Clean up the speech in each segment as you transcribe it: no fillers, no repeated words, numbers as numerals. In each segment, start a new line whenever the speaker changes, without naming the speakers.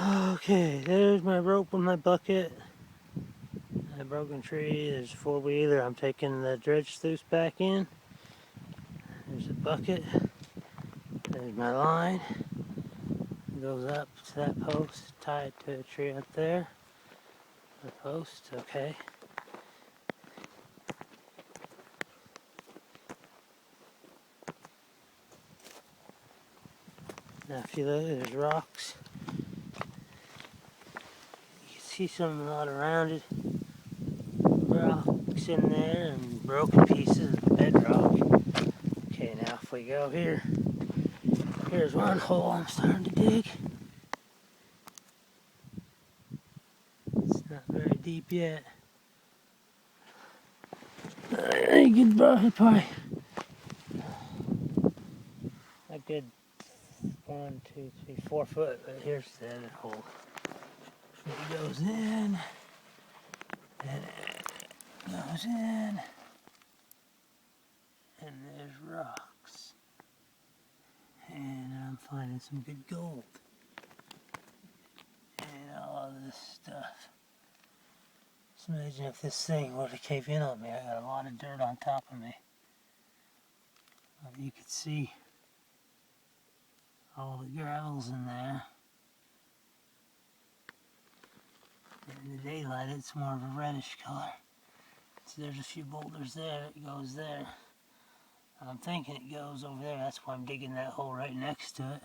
Okay, there's my rope and my bucket. A broken tree, there's a four-wheeler. I'm taking the dredge sluice back in. There's a bucket. There's my line. It goes up to that post, tied to a tree up there. The post, okay. Now if you look, there's rocks. You can see some a lot around it. Rocks in there and broken pieces of bedrock. Okay, now if we go here, here's one hole I'm starting to dig. It's not very deep yet. I think it's probably a good 1, 2, 3, 4 foot, but here's the other hole. It goes in, and it goes in, and there's rocks. And I'm finding some good gold. And all of this stuff. Just imagine if this thing were to cave in on me. I got a lot of dirt on top of me. You could see all the gravel's in there. In the daylight, it's more of a reddish color. So there's a few boulders there. It goes there. I'm thinking it goes over there. That's why I'm digging that hole right next to it.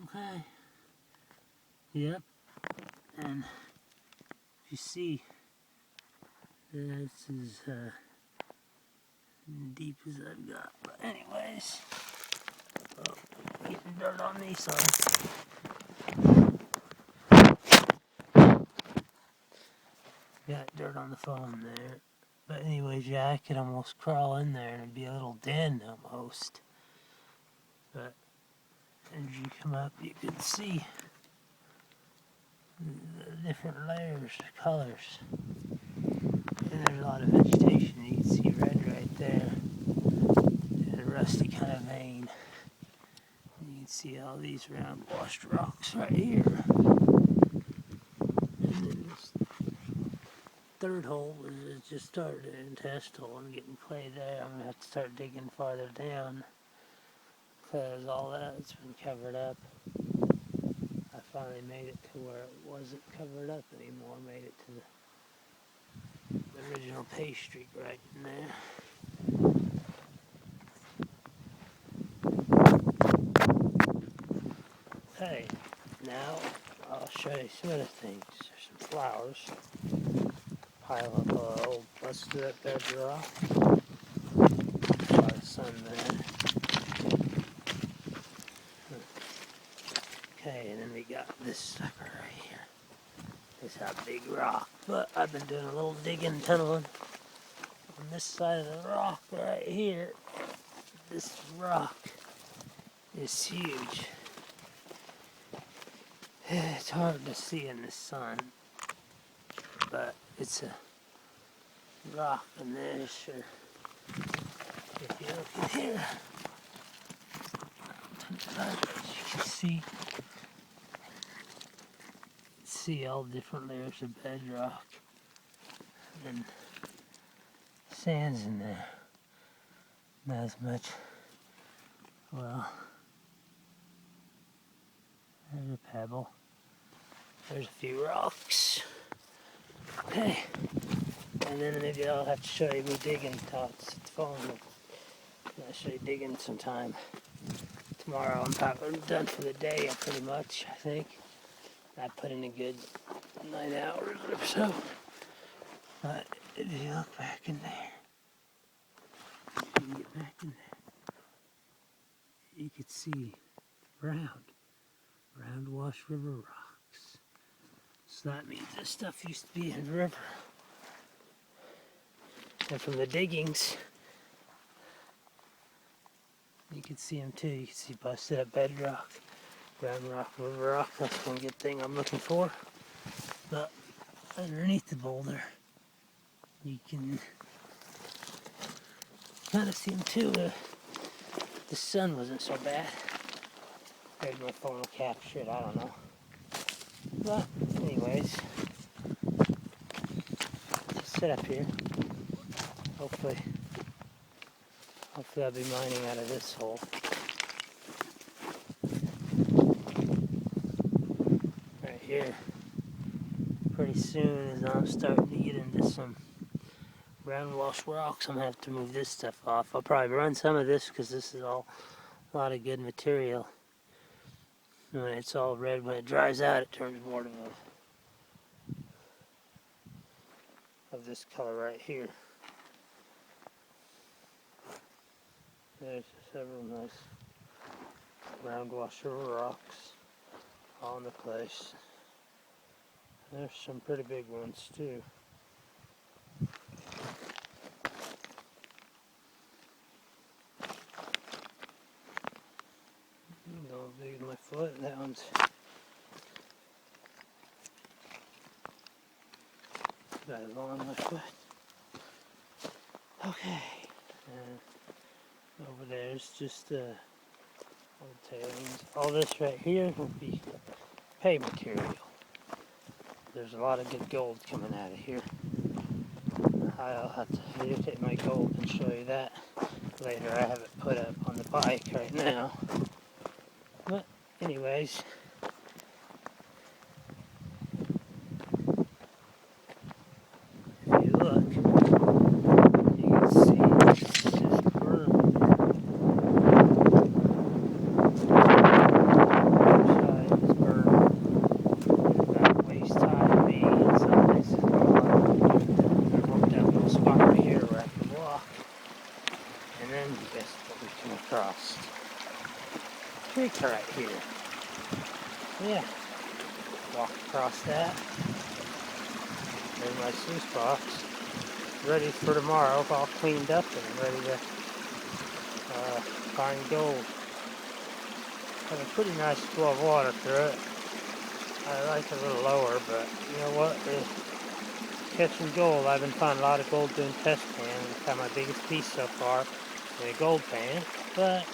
Okay. Yep. And if you see, this is deep as I've got. But anyways, oh, getting dirt on me, son. Got dirt on the phone there. But anyways, yeah, I could almost crawl in there and it'd be a little den almost. But as you come up, you can see the different layers, colors. And there's a lot of vegetation. You can see red right there. And a rusty kind of vein. You can see all these round washed rocks right here. And then this third hole is just started in test hole and getting clay there. I'm gonna have to start digging farther down because all that's been covered up. I finally made it to where it wasn't covered up anymore. Made it to the original pastry right in there. Okay, now I'll show you some other things. There's some flowers. Pile up a old busted up bedrock. A lot of sun there. Okay, and then we got this sucker right here. It's a big rock, but I've been doing a little digging, tunneling on this side of the rock right here. This rock is huge. It's hard to see in the sun, but it's a rock, and there's sure. If you look in here, you can see all different layers of bedrock and sand's in there. Not as much. Well, there's a pebble. There's a few rocks. Okay. And then maybe I'll have to show you me digging tops at the phone. I'll show you digging sometime. Tomorrow I'm done for the day pretty much, I think. I put in a good 9 hours or so. But if you look back in there, if you can get back in there, you could see round Wash River rocks. So that means this stuff used to be in the river. And from the diggings, you can see them too. You can see busted up bedrock, ground rock, river rock. That's one good thing I'm looking for. But underneath the boulder, you can kind of see them too. The sun wasn't so bad. Maybe my phone will capture it, I don't know. But anyways, let's sit up here. Hopefully I'll be mining out of this hole. Right here. Pretty soon as I'm starting to get into some ground wash rocks, I'm going to have to move this stuff off. I'll probably run some of this because this is all a lot of good material. And when it's all red, when it dries out, it turns more of this color right here. There's several nice ground washer rocks on the place. There's some pretty big ones too. Don't big as my foot. That one's about as long as my foot. Okay. And over there's just old tailings. All this right here will be pay material. There's a lot of good gold coming out of here. I'll have to videotape my gold and show you that later. I have it put up on the bike right now. But anyways, if you look, you can see it's just berm. The side is berm. About waist high to me in some places. I worked out a little spot right here where I can walk. And then guess what we come across? Creek right here. Yeah. Walk across that. There's my sluice box. Ready for tomorrow, all cleaned up and ready to find gold. Have a pretty nice flow of water through it. I like it a little lower, but you know what? Catching gold. I've been finding a lot of gold doing test pan. It's kind of my biggest piece so far in a gold pan. But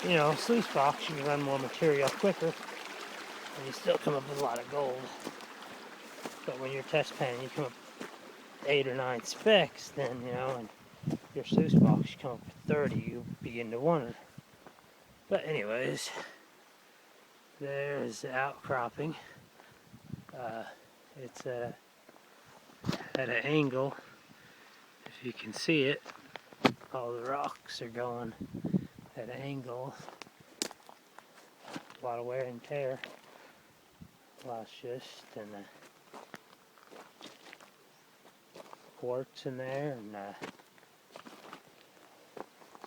you know, sluice box, you can run more material quicker, and you still come up with a lot of gold. But when you're test panning, you come up with 8 or 9 specks, then, you know, and your sluice box, you come up with 30, you begin to wonder. But anyways, there's the outcropping. It's at an angle. If you can see it, all the rocks are going at an angle. A lot of wear and tear. A lot of schist and quartz in there, and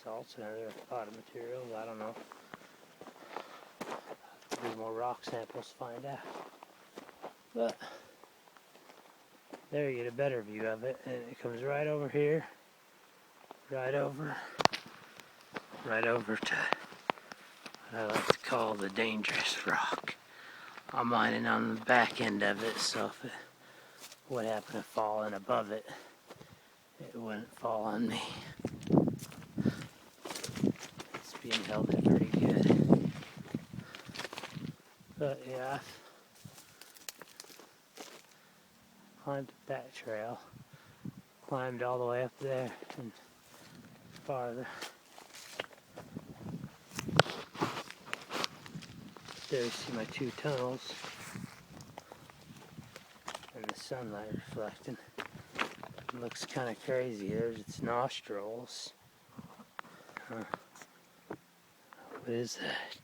salt's another pot of material. I don't know. Do more rock samples to find out. But there you get a better view of it, and it comes right over here, right over to what I like to call the dangerous rock. I'm mining on the back end of it, so if it would happen to fall in above it, it wouldn't fall on me. It's being held in pretty good. But yeah, I've climbed that trail, climbed all the way up there and farther. There you see my 2 tunnels and the sunlight reflecting. It looks kind of crazy. There's its nostrils. Huh. What is that?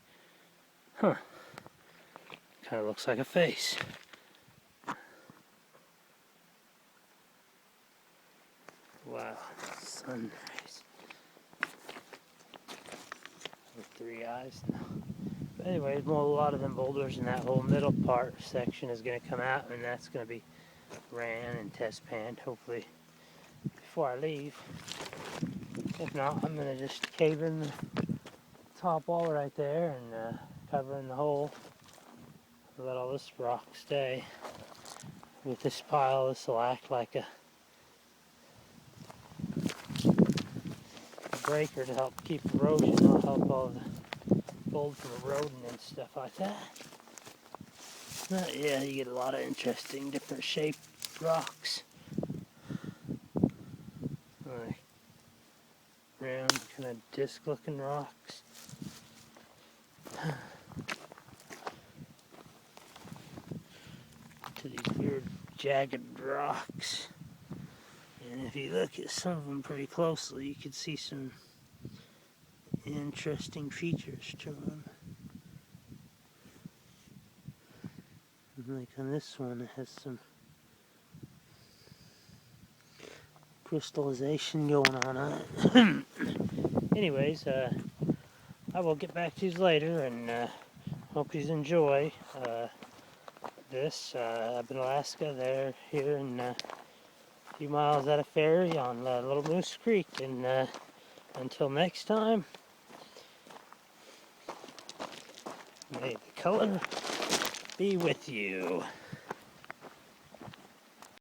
Huh. Kind of looks like a face. Wow. Sun rays. With 3 eyes now. But anyway, a lot of them boulders in that whole middle part section is going to come out, and that's going to be ran and test panned, hopefully, before I leave. If not, I'm going to just cave in the top wall right there and cover in the hole. Let all this rock stay. With this pile, this will act like a breaker to help keep erosion. It'll help all the gold from eroding and stuff like that. Yeah, you get a lot of interesting different shaped rocks. Like round, kind of disc looking rocks. To these weird jagged rocks. And if you look at some of them pretty closely, you can see some interesting features to them. Like on this one, it has some crystallization going on it. Anyways, I will get back to you later, and hope you enjoy this. Up in Alaska, they're here in a few miles out of Ferry on Little Moose Creek, and until next time, may the color be with you.